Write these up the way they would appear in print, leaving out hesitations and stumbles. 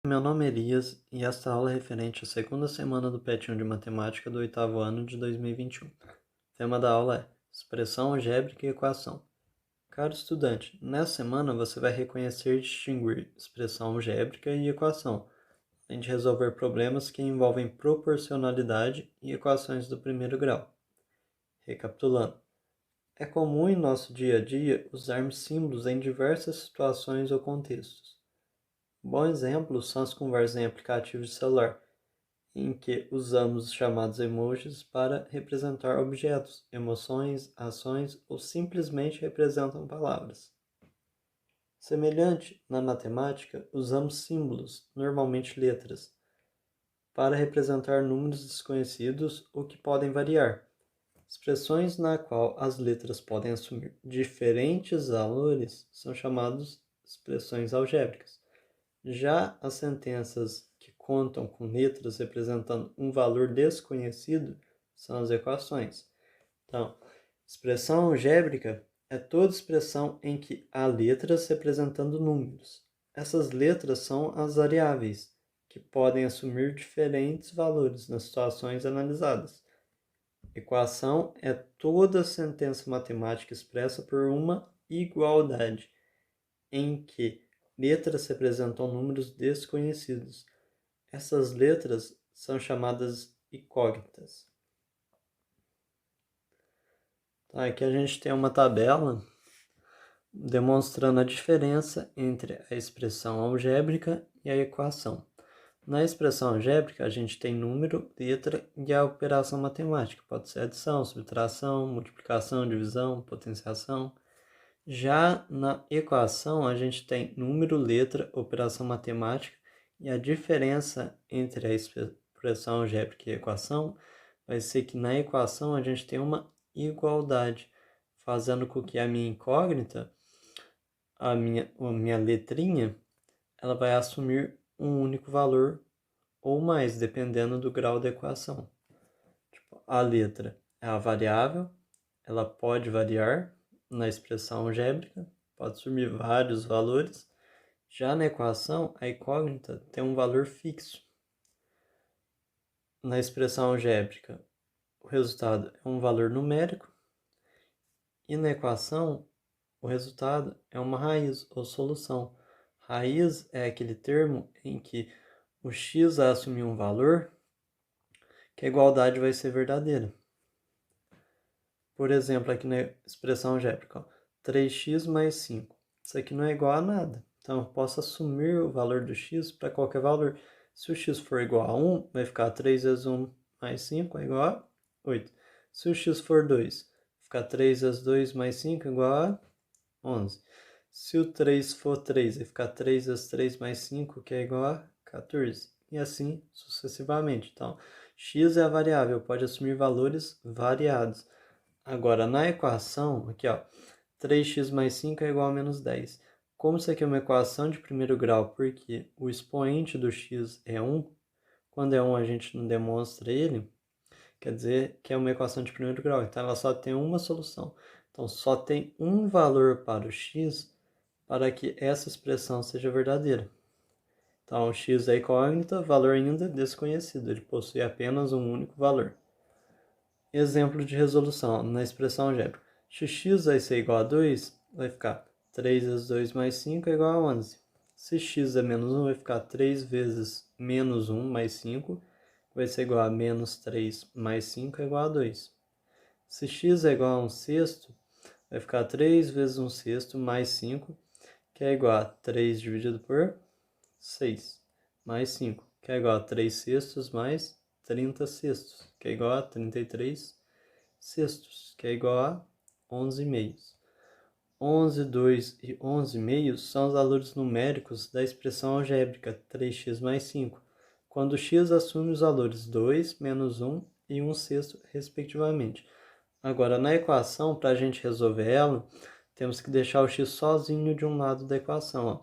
meu nome é Elias e esta aula é referente à segunda semana do PET 1 de Matemática do oitavo ano de 2021. O tema da aula é Expressão Algébrica e Equação. Caro estudante, nessa semana você vai reconhecer e distinguir expressão algébrica e equação, além de resolver problemas que envolvem proporcionalidade e equações do primeiro grau. Recapitulando, é comum em nosso dia a dia usarmos símbolos em diversas situações ou contextos. Bom exemplo são as conversas em aplicativos de celular, em que usamos os chamados emojis para representar objetos, emoções, ações ou simplesmente representam palavras. Semelhante, na matemática, usamos símbolos, normalmente letras, para representar números desconhecidos ou que podem variar. Expressões na qual as letras podem assumir diferentes valores são chamadas expressões algébricas. Já as sentenças que contam com letras representando um valor desconhecido são as equações. Então, expressão algébrica é toda expressão em que há letras representando números. Essas letras são as variáveis, que podem assumir diferentes valores nas situações analisadas. Equação é toda sentença matemática expressa por uma igualdade, em que letras representam números desconhecidos. Essas letras são chamadas incógnitas. Tá, aqui a gente tem uma tabela demonstrando a diferença entre a expressão algébrica e a equação. Na expressão algébrica, a gente tem número, letra e a operação matemática. Pode ser adição, subtração, multiplicação, divisão, potenciação. Já na equação, a gente tem número, letra, operação matemática, e a diferença entre a expressão algébrica e a equação vai ser que na equação a gente tem uma igualdade, fazendo com que a minha incógnita, a minha letrinha, ela vai assumir um único valor ou mais, dependendo do grau da equação. A letra é a variável, ela pode variar na expressão algébrica, pode assumir vários valores. Já na equação, a incógnita tem um valor fixo. Na expressão algébrica, o resultado é um valor numérico e na equação, o resultado é uma raiz ou solução. Raiz é aquele termo em que o x vai assumir um valor que a igualdade vai ser verdadeira. Por exemplo, aqui na expressão algébrica, 3x mais 5. Isso aqui não é igual a nada. Então, eu posso assumir o valor do x para qualquer valor. Se o x for igual a 1, vai ficar 3 vezes 1 mais 5 é igual a 8. Se o x for 2, vai ficar 3 vezes 2 mais 5 é igual a 11. Se o 3 for 3, vai ficar 3 vezes 3 mais 5, que é igual a 14. E assim sucessivamente. Então, x é a variável, pode assumir valores variados. Agora, na equação, aqui ó, 3x mais 5 é igual a menos 10. Como isso aqui é uma equação de primeiro grau, porque o expoente do x é 1, quando é 1 a gente não demonstra ele, quer dizer que é uma equação de primeiro grau, então ela só tem uma solução. Então, só tem um valor para o x para que essa expressão seja verdadeira. Então, x é incógnita, valor ainda desconhecido, ele possui apenas um único valor. Exemplo de resolução na expressão algébrica. Se x vai ser igual a 2, vai ficar 3 vezes 2 mais 5 é igual a 11. Se x é menos 1, vai ficar 3 vezes menos 1 mais 5, vai ser igual a menos 3 mais 5 é igual a 2. Se x é igual a 1 sexto, vai ficar 3 vezes 1 sexto mais 5, que é igual a 3 dividido por 6, mais 5, que é igual a 3 sextos mais 30 sextos, que é igual a 33 sextos, que é igual a 11 meios. 11, 2 e 11 meios são os valores numéricos da expressão algébrica 3x mais 5, quando x assume os valores 2, menos 1 e 1 sexto, respectivamente. Agora, na equação, para a gente resolver ela, temos que deixar o x sozinho de um lado da equação. Ó.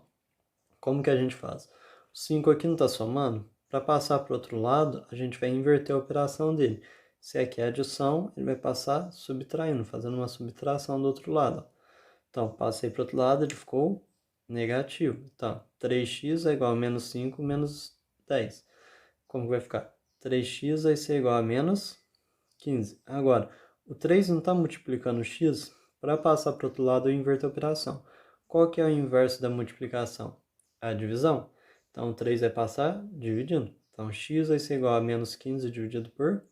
Como que a gente faz? O 5 aqui não está somando? Para passar para o outro lado, a gente vai inverter a operação dele. Se aqui é adição, ele vai passar subtraindo, fazendo uma subtração do outro lado. Ó. Então, passei para o outro lado, ele ficou negativo. Então, 3x é igual a menos 5 menos 10. Como que vai ficar? 3x vai ser igual a menos 15. Agora, o 3 não está multiplicando o x? Para passar para o outro lado, eu inverto a operação. Qual que é o inverso da multiplicação? A divisão. Então, o 3 vai passar dividindo. Então, x vai ser igual a menos 15 dividido por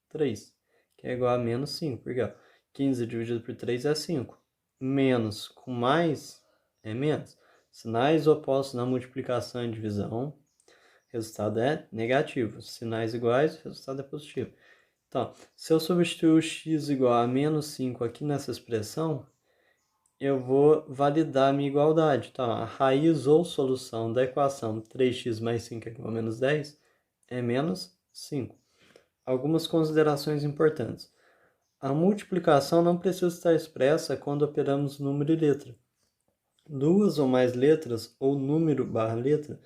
3, que é igual a menos 5. Porque ó, 15 dividido por 3 é 5. Menos com mais é menos. Sinais opostos na multiplicação e divisão, resultado é negativo. Sinais iguais, o resultado é positivo. Então, se eu substituir o x igual a menos 5 aqui nessa expressão, eu vou validar a minha igualdade. Então, a raiz ou solução da equação 3x mais 5 é igual a menos 10 é menos 5. Algumas considerações importantes. A multiplicação não precisa estar expressa quando operamos número e letra. Duas ou mais letras, ou número barra letra,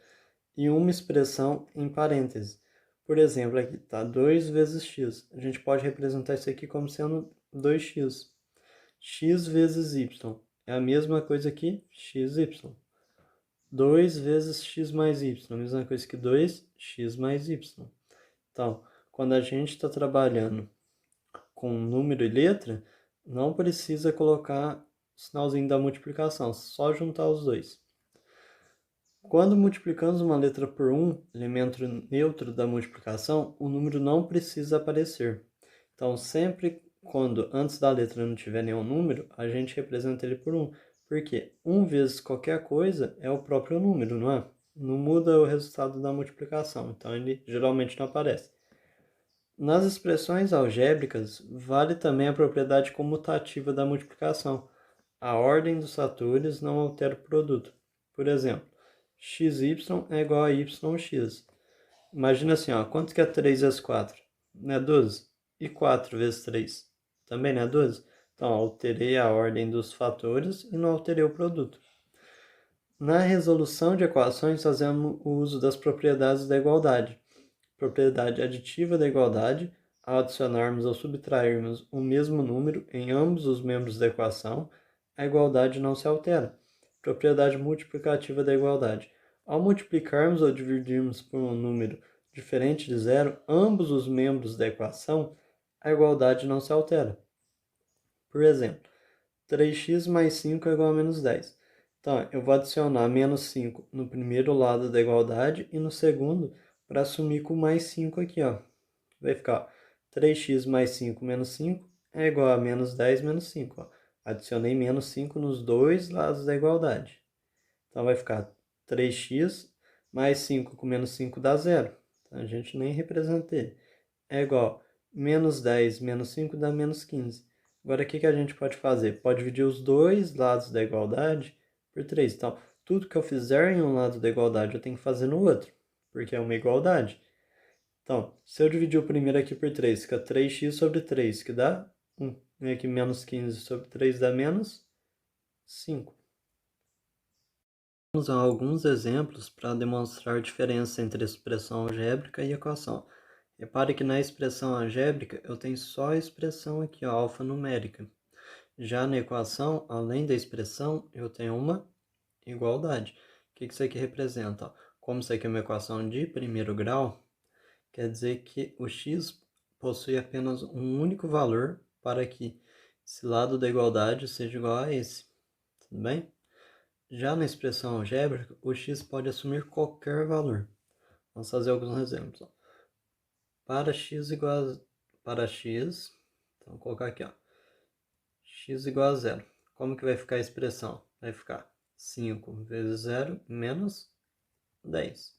e uma expressão em parênteses. Por exemplo, aqui está 2 vezes x. A gente pode representar isso aqui como sendo 2x. X vezes y é a mesma coisa que xy. 2 vezes x mais y, a mesma coisa que 2x mais y. Então, quando a gente está trabalhando com número e letra, não precisa colocar o sinalzinho da multiplicação, só juntar os dois. Quando multiplicamos uma letra por 1, elemento neutro da multiplicação, o número não precisa aparecer. Então, sempre quando antes da letra não tiver nenhum número, a gente representa ele por 1. Porque 1 vezes qualquer coisa é o próprio número, não é? Não muda o resultado da multiplicação, então ele geralmente não aparece. Nas expressões algébricas, vale também a propriedade comutativa da multiplicação. A ordem dos fatores não altera o produto. Por exemplo, xy é igual a yx. Imagina assim, ó, quanto que é 3 vezes 4? Não é 12? E 4 vezes 3? Também não é 12? Então, alterei a ordem dos fatores e não alterei o produto. Na resolução de equações, fazemos o uso das propriedades da igualdade. Propriedade aditiva da igualdade, ao adicionarmos ou subtrairmos o mesmo número em ambos os membros da equação, a igualdade não se altera. Propriedade multiplicativa da igualdade. Ao multiplicarmos ou dividirmos por um número diferente de zero ambos os membros da equação, a igualdade não se altera. Por exemplo, 3x mais 5 é igual a menos 10. Então, eu vou adicionar menos 5 no primeiro lado da igualdade e no segundo para assumir com mais 5 aqui, ó. Vai ficar 3x mais 5 menos 5 é igual a menos 10 menos 5. Ó. Adicionei menos 5 nos dois lados da igualdade. Então, vai ficar 3x mais 5 com menos 5 dá zero. Então, a gente nem representa ele. É igual a menos 10 menos 5 dá menos 15. Agora, o que a gente pode fazer? Pode dividir os dois lados da igualdade por 3. Então, tudo que eu fizer em um lado da igualdade, eu tenho que fazer no outro, porque é uma igualdade. Então, se eu dividir o primeiro aqui por 3, fica 3x sobre 3, que dá 1. E aqui menos 15 sobre 3 dá menos 5. Vamos a alguns exemplos para demonstrar a diferença entre expressão algébrica e equação. Repare que na expressão algébrica eu tenho só a expressão aqui, ó, alfanumérica. Já na equação, além da expressão, eu tenho uma igualdade. O que isso aqui representa? Como isso aqui é uma equação de primeiro grau, quer dizer que o x possui apenas um único valor para que esse lado da igualdade seja igual a esse. Tudo bem? Já na expressão algébrica, o x pode assumir qualquer valor. Vamos fazer alguns exemplos. Para x igual a... Para x, então vou colocar aqui, ó, x igual a zero. Como que vai ficar a expressão? Vai ficar 5 vezes 0 menos 10.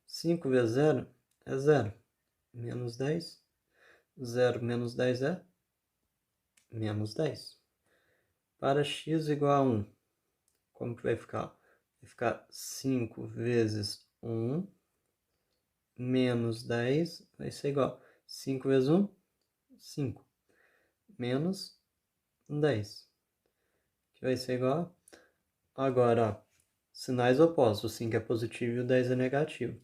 5 vezes 0 é 0. Menos 10. 0 menos 10 é menos 10. Para x igual a 1, como que vai ficar? Vai ficar 5 vezes 1 menos 10 vai ser igual a 5 vezes 1, 5. Menos 10. Que vai ser igual a... Agora, ó, sinais opostos. O 5 é positivo e o 10 é negativo.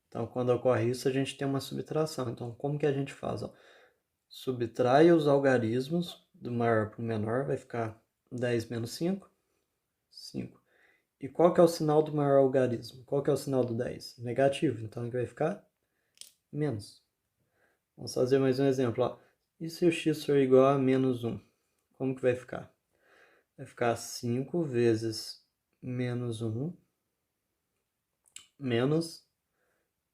Então, quando ocorre isso, a gente tem uma subtração. Então, como que a gente faz? Ó? Subtrai os algarismos do maior para o menor, vai ficar 10 menos 5, 5. E qual que é o sinal do maior algarismo? Qual que é o sinal do 10? Negativo, então ele vai ficar menos. Vamos fazer mais um exemplo. Ó. E se o x for igual a menos 1? Como que vai ficar? Vai ficar 5 vezes menos 1 menos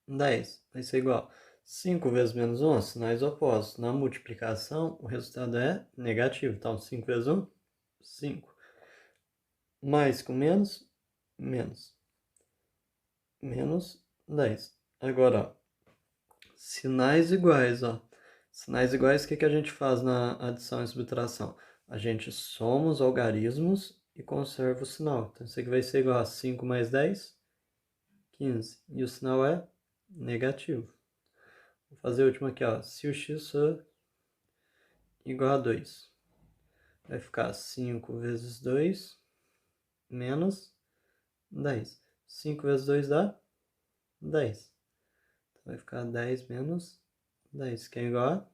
10. Vai ser igual. 5 vezes menos 1, sinais opostos. Na multiplicação, o resultado é negativo. Então, 5 vezes 1, 5. Mais com menos, menos. Menos 10. Agora, ó, sinais iguais, ó. Sinais iguais, o que a gente faz na adição e subtração? A gente soma os algarismos e conserva o sinal. Então, isso aqui vai ser igual a 5 mais 10, 15. E o sinal é negativo. Vou fazer o último aqui, ó. Se o x for igual a 2, vai ficar 5 vezes 2 menos 10. 5 vezes 2 dá 10. Então, vai ficar 10 menos 10, que é igual a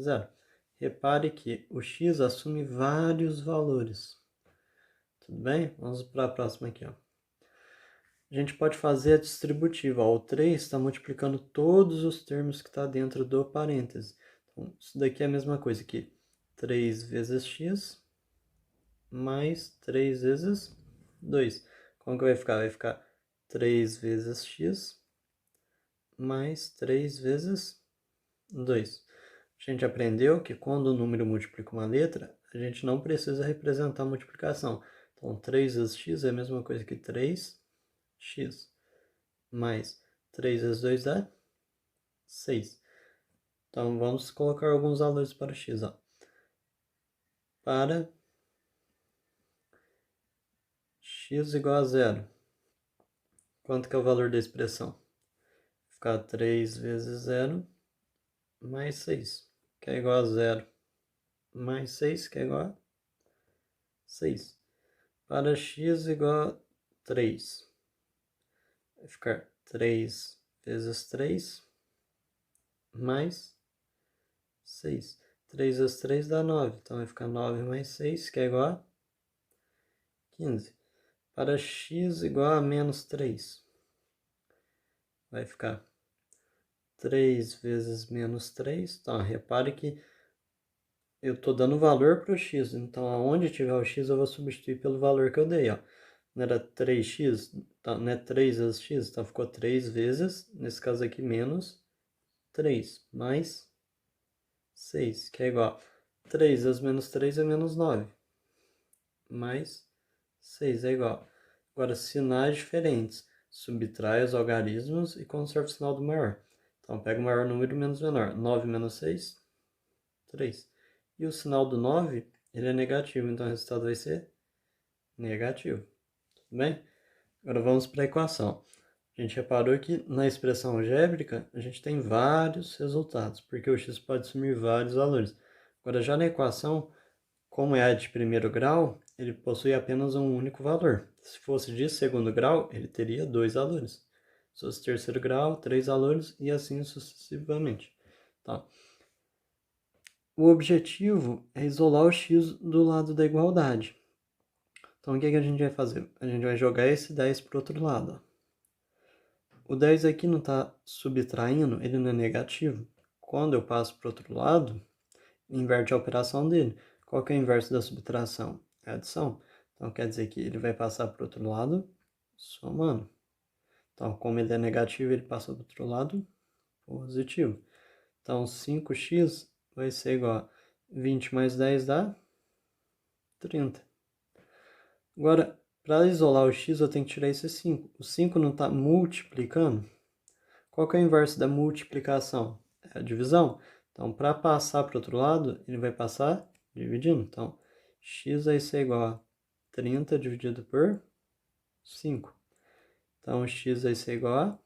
0. Repare que o x assume vários valores. Tudo bem? Vamos para a próxima aqui, ó. A gente pode fazer a distributiva. Ó. O 3 está multiplicando todos os termos que está dentro do parêntese. Então, isso daqui é a mesma coisa que 3 vezes x mais 3 vezes 2. Como que vai ficar? Vai ficar 3 vezes x mais 3 vezes 2. A gente aprendeu que quando o número multiplica uma letra, a gente não precisa representar a multiplicação. Então, 3 vezes x é a mesma coisa que 3x mais 3 vezes 2 dá 6. Então, vamos colocar alguns valores para x. Ó. Para x igual a 0, quanto que é o valor da expressão? Vai ficar 3 vezes 0 mais 6, que é igual a 0, mais 6, que é igual a 6. Para x igual a 3, vai ficar 3 vezes 3 mais 6. 3 vezes 3 dá 9, então vai ficar 9 mais 6, que é igual a 15. Para x igual a menos 3, vai ficar 3 vezes menos 3. Então, repare que eu estou dando valor para o x, então aonde tiver o x eu vou substituir pelo valor que eu dei. Ó. Não era 3x, então, não é 3 vezes x, então ficou 3 vezes, nesse caso aqui, menos 3, mais 6, que é igual a 3 vezes menos 3 é menos 9, mais 6 é igual. Agora, sinais diferentes. Subtrai os algarismos e conserva o sinal do maior. Então, pega o maior número menos o menor. 9 menos 6, 3. E o sinal do 9, ele é negativo, então o resultado vai ser negativo. Tudo bem? Agora vamos para a equação. A gente reparou que na expressão algébrica a gente tem vários resultados, porque o x pode assumir vários valores. Agora já na equação, como é a de primeiro grau, ele possui apenas um único valor. Se fosse de segundo grau, ele teria 2 valores. Se fosse terceiro grau, 3 valores e assim sucessivamente. Tá? O objetivo é isolar o x do lado da igualdade. Então, o que a gente vai fazer? A gente vai jogar esse 10 para o outro lado. O 10 aqui não está subtraindo, ele não é negativo. Quando eu passo para o outro lado, inverte a operação dele. Qual que é o inverso da subtração? É a adição. Então, quer dizer que ele vai passar para o outro lado somando. Então, como ele é negativo, ele passa para o outro lado positivo. Então, 5x vai ser igual a 20 mais 10 dá 30. Agora, para isolar o x, eu tenho que tirar esse 5. O 5 não está multiplicando? Qual que é o inverso da multiplicação? É a divisão. Então, para passar para o outro lado, ele vai passar dividindo. Então, x vai ser igual a 30 dividido por 5. Então, x vai ser igual a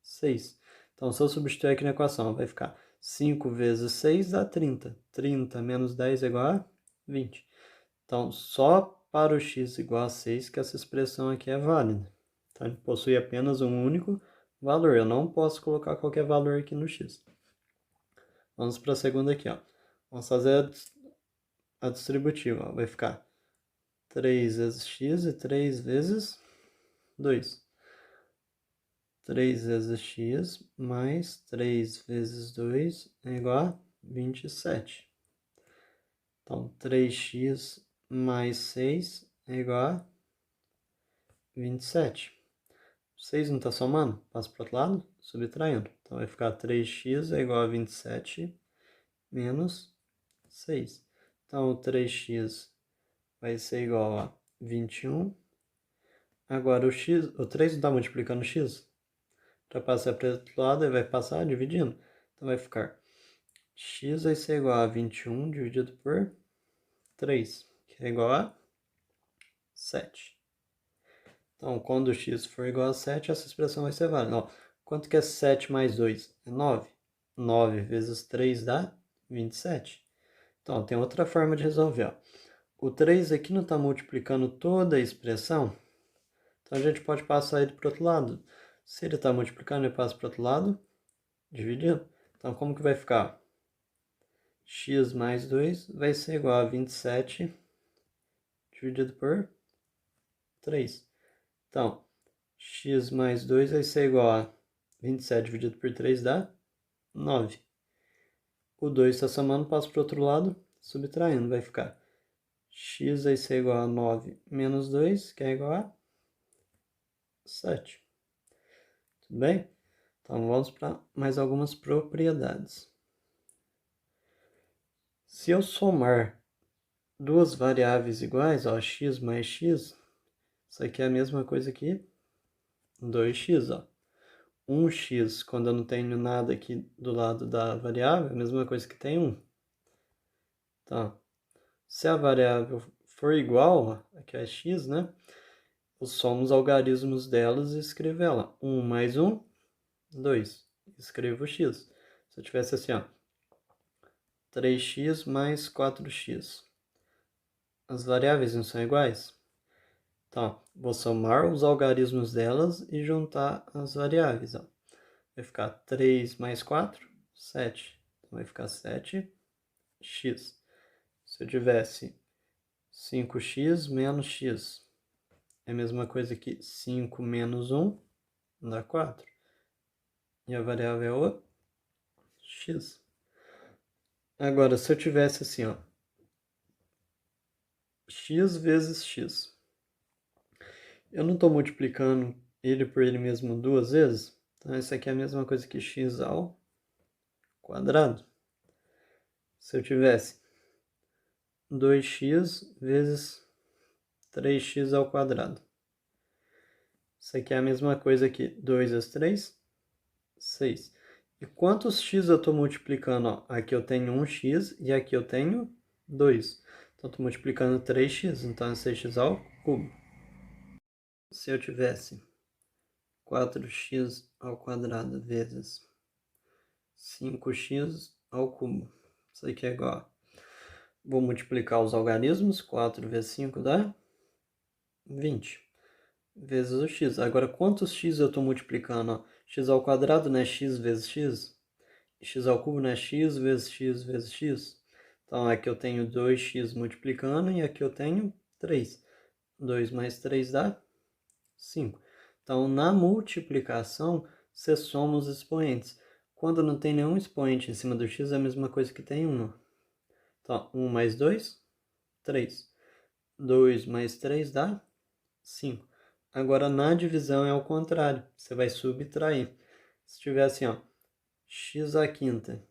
6. Então, se eu substituir aqui na equação, vai ficar 5 vezes 6 dá 30. 30 menos 10 é igual a 20. Então, só para o x igual a 6 que essa expressão aqui é válida. Então, ele possui apenas um único valor. Eu não posso colocar qualquer valor aqui no x. Vamos para a segunda aqui. Ó. Vamos fazer a distributiva. Ó. Vai ficar 3 vezes x e 3 vezes 2. 3 vezes x mais 3 vezes 2 é igual a 27. Então, 3x mais 6 é igual a 27. 6 não está somando? Passa para o outro lado, subtraindo. Então, vai ficar 3x é igual a 27 menos 6. Então, o 3x vai ser igual a 21. Agora, o 3 não está multiplicando o x? Para passar para o outro lado, ele vai passar dividindo. Então, vai ficar x vai ser igual a 21 dividido por 3, que é igual a 7. Então, quando o x for igual a 7, essa expressão vai ser válida. Ó, quanto que é 7 mais 2? É 9. 9 vezes 3 dá 27. Então, tem outra forma de resolver. Ó. O 3 aqui não está multiplicando toda a expressão, então a gente pode passar ele para o outro lado. Se ele está multiplicando, eu passo para o outro lado, dividindo. Então, como que vai ficar? X mais 2 vai ser igual a 27 dividido por 3. Então, x mais 2 vai ser igual a 27 dividido por 3 dá 9. O 2 está somando, passa para o outro lado, subtraindo, vai ficar x vai ser igual a 9 menos 2, que é igual a 7. Tudo bem? Então, vamos para mais algumas propriedades. Se eu somar duas variáveis iguais, ó, x mais x, isso aqui é a mesma coisa que 2x, ó. 1x, quando eu não tenho nada aqui do lado da variável, é a mesma coisa que tem 1. Tá. Se a variável for igual, aqui é x, né? Eu somo os algarismos delas e escrevo ela. 1 mais 1, 2. Escrevo x. Se eu tivesse assim, ó, 3x mais 4x. As variáveis não são iguais? Tá, vou somar os algarismos delas e juntar as variáveis, ó. Vai ficar 3 mais 4, 7. Então, vai ficar 7x. Se eu tivesse 5x menos x, é a mesma coisa que 5 menos 1 dá 4. E a variável é o x. Agora, se eu tivesse assim, ó, x vezes x. Eu não estou multiplicando ele por ele mesmo duas vezes. Então, isso aqui é a mesma coisa que x ao quadrado. Se eu tivesse 2x vezes 3x ao quadrado. Isso aqui é a mesma coisa que 2 vezes 3, 6. E quantos x eu estou multiplicando? Ó, aqui eu tenho 1x e aqui eu tenho 2. Então, estou multiplicando 3x, então é 6x ao cubo. Se eu tivesse 4x ao quadrado vezes 5x ao cubo, isso aqui é igual a... Vou multiplicar os algarismos, 4 vezes 5 dá 20. Vezes o x. Agora, quantos x eu estou multiplicando? Ó, x ao quadrado não é x vezes x? X ao cubo não é x vezes x vezes x? Então, aqui eu tenho 2x multiplicando e aqui eu tenho 3. 2 mais 3 dá 5. Então, na multiplicação, você soma os expoentes. Quando não tem nenhum expoente em cima do x, é a mesma coisa que tem 1. Então, 1 mais 2, 3. 2 mais 3 dá 5. Agora, na divisão é o contrário. Você vai subtrair. Se tiver assim, ó, x à quinta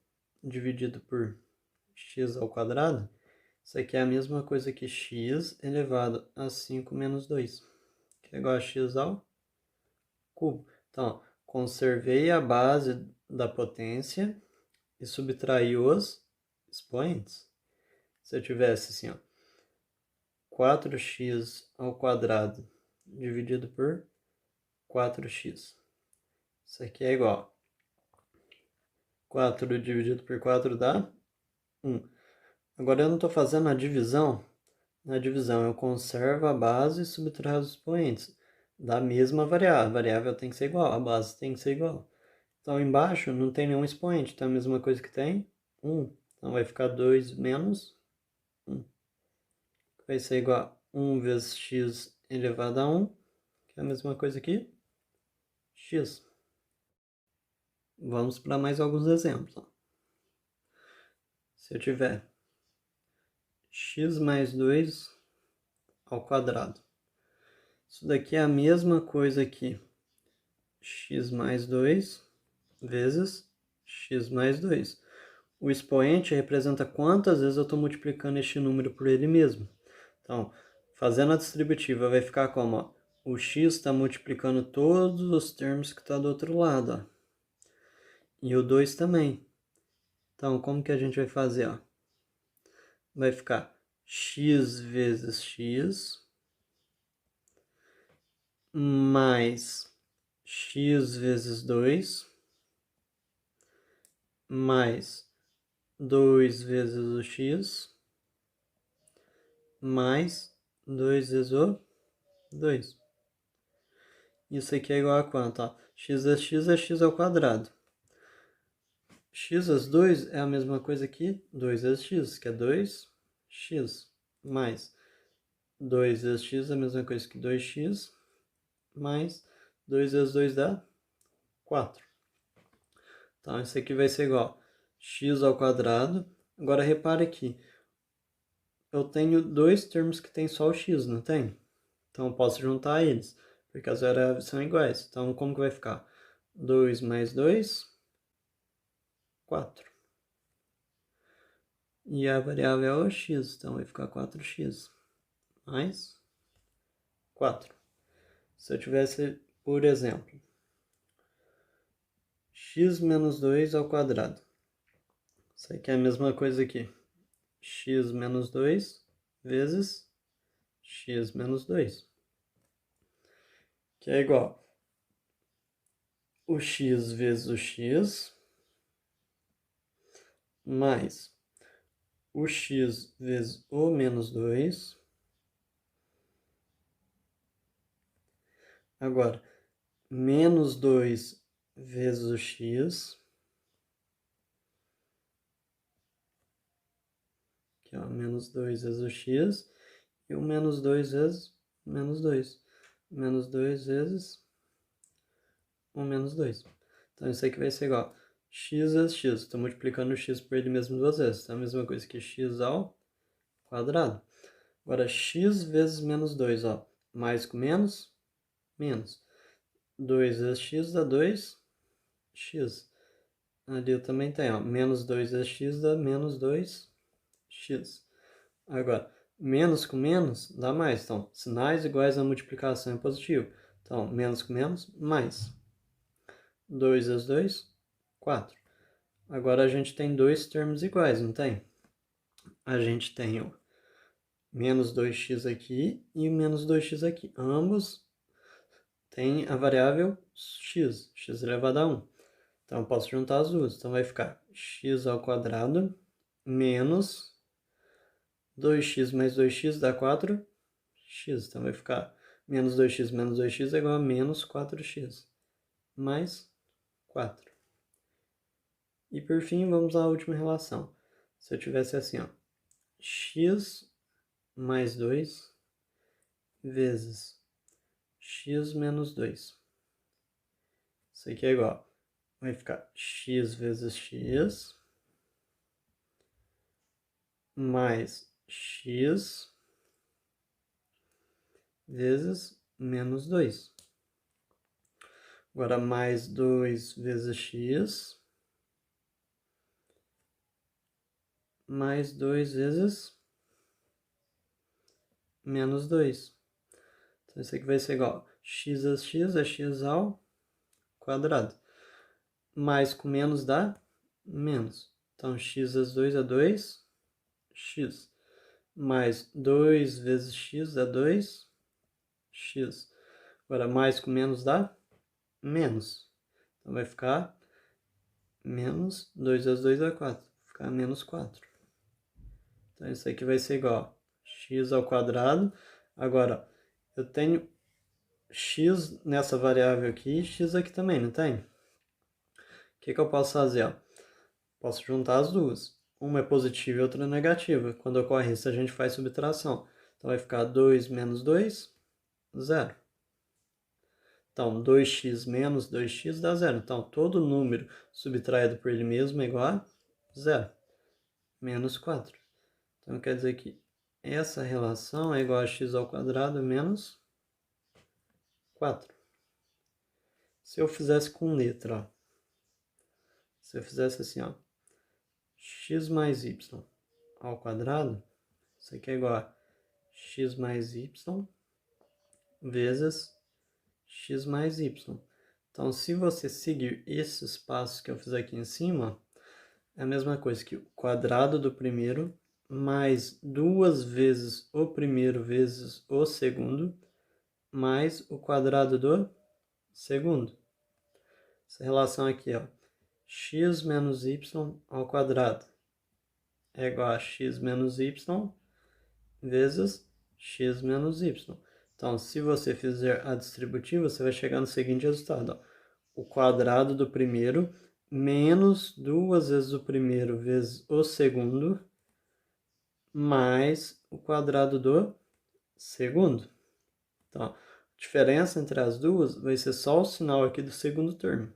dividido por x ao quadrado, isso aqui é a mesma coisa que x elevado a 5 menos 2, que é igual a x ao cubo. Então, ó, conservei a base da potência e subtraí os expoentes. Se eu tivesse assim, ó, 4x ao quadrado dividido por 4x. Isso aqui é igual. 4 dividido por 4 dá 1. Agora eu não estou fazendo a divisão. Na divisão eu conservo a base e subtraio os expoentes da mesma variável. A variável tem que ser igual, a base tem que ser igual. Então embaixo não tem nenhum expoente, então é a mesma coisa que tem 1. Então vai ficar 2 menos 1. Vai ser igual 1 vezes x elevado a 1, que é a mesma coisa aqui, x. Vamos para mais alguns exemplos. Ó. Se eu tiver x mais 2 ao quadrado. Isso daqui é a mesma coisa aqui. X mais 2 vezes x mais 2. O expoente representa quantas vezes eu estou multiplicando este número por ele mesmo. Então, fazendo a distributiva, vai ficar como? Ó, o x está multiplicando todos os termos que estão do outro lado. Ó. E o 2 também. Então, como que a gente vai fazer? Ó? Vai ficar x vezes x mais x vezes 2 mais 2 vezes o x mais 2 vezes o 2. Isso aqui é igual a quanto? Ó? X vezes x é x ao quadrado. X vezes 2 é a mesma coisa que 2 vezes x, que é 2x, mais 2 vezes x é a mesma coisa que 2x, mais 2 vezes 2 dá 4. Então, isso aqui vai ser igual a x ao quadrado. Agora, repare aqui, eu tenho dois termos que tem só o x, não tem? Então, eu posso juntar eles, porque as variáveis são iguais. Então, como que vai ficar? 2 mais 2, 4. E a variável é o x, então vai ficar 4x mais 4. Se eu tivesse, por exemplo, x menos 2 ao quadrado. Isso aqui é a mesma coisa aqui. X menos 2 vezes x menos 2. Que é igual o x vezes o x mais o x vezes o menos 2. Agora, menos 2 vezes o x, que é o menos 2 vezes o x, e o menos 2 vezes menos 2. Menos 2 vezes o menos 2. Então, isso aqui vai ser igual a x vezes x. Estou multiplicando o x por ele mesmo duas vezes. Então, é a mesma coisa que x ao quadrado. Agora, x vezes menos 2, ó. Mais com menos, menos. 2 vezes x dá 2x. Ali eu também tenho, ó. Menos 2 vezes x dá menos 2x. Agora, menos com menos dá mais. Então, sinais iguais à multiplicação é positivo. Então, menos com menos, mais. 2 vezes 2, 4. Agora a gente tem dois termos iguais, não tem? A gente tem o menos 2x aqui e o menos 2x aqui. Ambos têm a variável x elevado a 1. Então, eu posso juntar as duas. Então, vai ficar x ao quadrado menos 2x mais 2x dá 4x. Então, vai ficar menos 2x é igual a menos 4x mais 4. E, por fim, vamos à última relação. Se eu tivesse assim, ó, x mais 2 vezes x menos 2. Isso aqui é igual. Vai ficar x vezes x mais x vezes menos 2. Agora, mais 2 vezes x mais 2 vezes menos 2. Então, isso aqui vai ser igual a x vezes x é x ao quadrado. Mais com menos dá menos. Então, x vezes 2 é 2x. Mais 2 vezes x dá 2x. Agora, mais com menos dá menos. Então, vai ficar menos 2 vezes 2 é 4. Vai ficar menos 4. Então, isso aqui vai ser igual a x ao quadrado. Agora, eu tenho x nessa variável aqui e x aqui também, não tem? O que eu posso fazer? Ó? Posso juntar as duas. Uma é positiva e outra é negativa. Quando ocorre isso, a gente faz subtração. Então vai ficar 2 menos 2, 0. Então, 2x menos 2x dá 0. Então, todo número subtraído por ele mesmo é igual a 0. Menos 4. Então, quer dizer que essa relação é igual a x ao quadrado menos 4. Se eu fizesse com letra, ó. Se eu fizesse assim, ó, x mais y ao quadrado, isso aqui é igual a x mais y vezes x mais y. Então, se você seguir esses passos que eu fiz aqui em cima, é a mesma coisa que o quadrado do primeiro mais 2 vezes o primeiro vezes o segundo mais o quadrado do segundo. Essa relação aqui, ó, x menos y ao quadrado é igual a x menos y vezes x menos y. Então, se você fizer a distributiva, você vai chegar no seguinte resultado, ó. O quadrado do primeiro menos 2 vezes o primeiro vezes o segundo mais o quadrado do segundo. Então, a diferença entre as duas vai ser só o sinal aqui do segundo termo.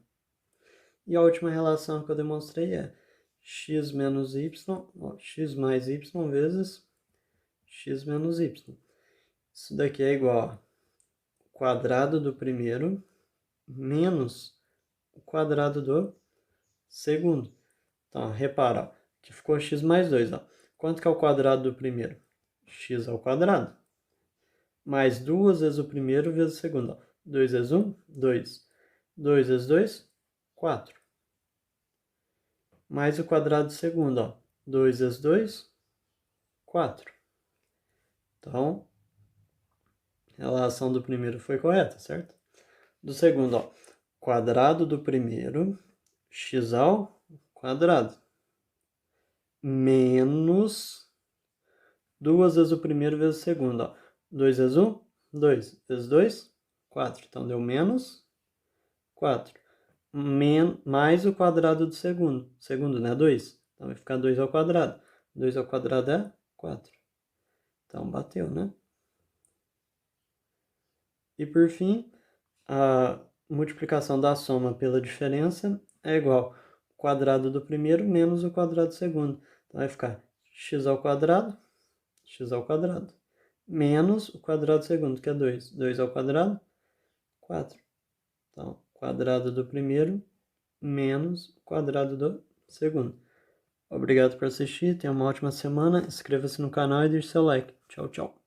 E a última relação que eu demonstrei é x menos y, ó, x mais y vezes x menos y. Isso daqui é igual ao quadrado do primeiro menos o quadrado do segundo. Então, repara, ó, que ficou x mais 2. Ó. Quanto que é o quadrado do primeiro? X ao quadrado. Mais 2 vezes o primeiro vezes o segundo. Ó. 2 vezes 1, 2. 2 vezes 2, 4. Mais o quadrado do segundo. Ó. 2 vezes 2, 4. Então, a relação do primeiro foi correta, certo? Do segundo, ó, quadrado do primeiro, x ao quadrado, menos 2 vezes o primeiro vezes o segundo. Ó. 2 vezes 1, 2. Vezes 2, 4. Então, deu menos 4. Mais o quadrado do segundo. Segundo, né? 2. Então, vai ficar 2 ao quadrado. 2 ao quadrado é 4. Então, bateu, né? E, por fim, a multiplicação da soma pela diferença é igual ao quadrado do primeiro menos o quadrado do segundo. Então, vai ficar x ao quadrado menos o quadrado do segundo, que é 2. 2 ao quadrado, 4. Então, quadrado do primeiro menos o quadrado do segundo. Obrigado por assistir, tenha uma ótima semana, inscreva-se no canal e deixe seu like. Tchau, tchau.